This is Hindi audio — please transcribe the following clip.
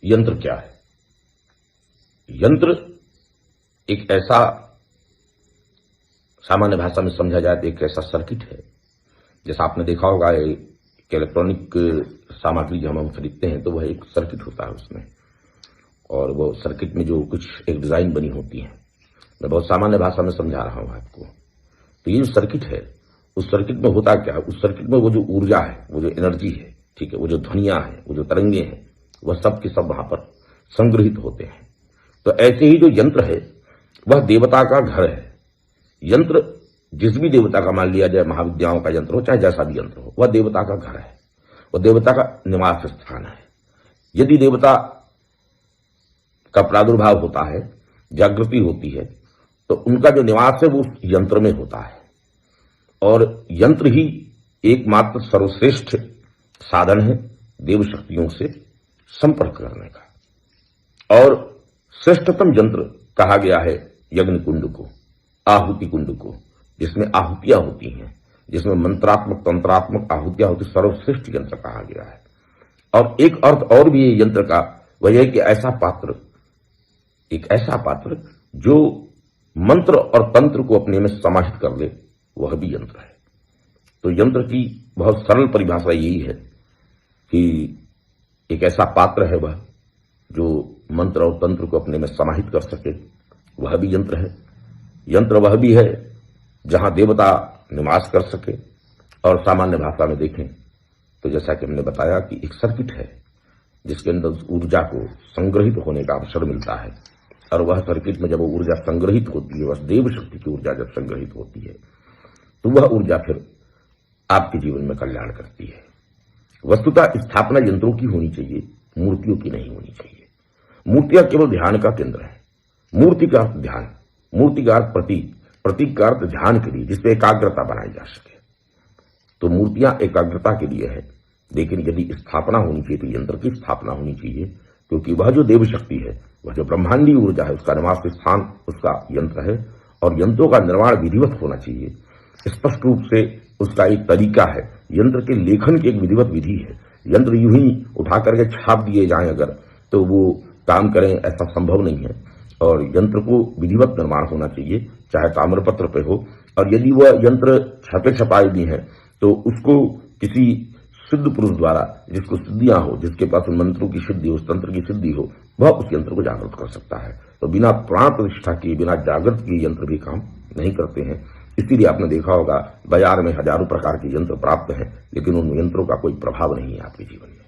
यंत्र क्या है? यंत्र एक ऐसा, सामान्य भाषा में समझा जाए तो एक ऐसा सर्किट है, जैसा आपने देखा होगा एक इलेक्ट्रॉनिक सामग्री जब हम खरीदते हैं तो वह एक सर्किट होता है उसमें, और वो सर्किट में जो कुछ एक डिजाइन बनी होती है। मैं बहुत सामान्य भाषा में समझा रहा हूं आपको। तो ये जो सर्किट है, उस सर्किट में होता क्या है? उस सर्किट में वो जो ऊर्जा है, वो जो एनर्जी है, ठीक है, वो जो ध्वनियां हैं, वो जो तरंगे हैं, वह सब के सब वहां पर संग्रहित होते हैं। तो ऐसे ही जो यंत्र है वह देवता का घर है। यंत्र जिस भी देवता का, मान लिया जाए महाविद्याओं का यंत्र हो, चाहे जैसा भी यंत्र हो, वह देवता का घर है, वह देवता का निवास स्थान है। यदि देवता का प्रादुर्भाव होता है, जागृति होती है, तो उनका जो निवास है वो उस यंत्र में होता है। और यंत्र ही एकमात्र सर्वश्रेष्ठ साधन है देव शक्तियों से संपर्क करने का। और श्रेष्ठतम यंत्र कहा गया है यज्ञ कुंड को, आहुति कुंड को, जिसमें आहुतियां होती हैं, जिसमें मंत्रात्मक तंत्रात्मक आहुतियां होती, सर्वश्रेष्ठ यंत्र कहा गया है। और एक अर्थ और भी है यंत्र का, वह है कि ऐसा पात्र, एक ऐसा पात्र जो मंत्र और तंत्र को अपने में समाहित कर ले, वह भी यंत्र है। तो यंत्र की बहुत सरल परिभाषा यही है कि एक ऐसा पात्र है वह जो मंत्र और तंत्र को अपने में समाहित कर सके, वह भी यंत्र है। यंत्र वह भी है जहां देवता निवास कर सके। और सामान्य भाषा में देखें तो जैसा कि हमने बताया कि एक सर्किट है जिसके अंदर ऊर्जा को संग्रहित होने का अवसर मिलता है, और वह सर्किट में जब वो ऊर्जा संग्रहित होती है, वह देव शक्ति की ऊर्जा जब संग्रहित होती है, तो वह ऊर्जा फिर आपके जीवन में कल्याण करती है। वस्तुतः स्थापना यंत्रों की होनी चाहिए, मूर्तियों की नहीं होनी चाहिए। मूर्तियां केवल ध्यान का केंद्र है। मूर्ति का अर्थ ध्यान, मूर्ति का अर्थ प्रतीक, प्रतीक का अर्थ ध्यान के लिए, जिससे एकाग्रता बनाई जा सके। तो मूर्तियां एकाग्रता के लिए है, लेकिन यदि स्थापना होनी चाहिए तो यंत्र की स्थापना होनी चाहिए, क्योंकि वह जो देव शक्ति है, वह जो ब्रह्मांडीय ऊर्जा है, उसका निवास स्थान उसका यंत्र है। और यंत्रों का निर्माण विधिवत होना चाहिए, स्पष्ट रूप से उसका एक तरीका है। यंत्र के लेखन की एक विधिवत विधि है। यंत्र यूं ही उठा करके छाप दिए जाएं अगर, तो वो काम करें, ऐसा संभव नहीं है। और यंत्र को विधिवत निर्माण होना चाहिए, चाहे ताम्रपत्र पे हो। और यदि वह यंत्र छपे छपाए भी हैं तो उसको किसी सिद्ध पुरुष द्वारा, जिसको सिद्धियां हो, जिसके पास उन मंत्रों की सिद्धि हो, उस तंत्र की सिद्धि हो, वह उस यंत्र को जागृत कर सकता है। तो बिना प्राण प्रतिष्ठा किए, बिना जागृत किए यंत्र भी काम नहीं करते हैं। इसीलिए आपने देखा होगा बाजार में हजारों प्रकार के यंत्र प्राप्त हैं, लेकिन उन यंत्रों का कोई प्रभाव नहीं है आपके जीवन में।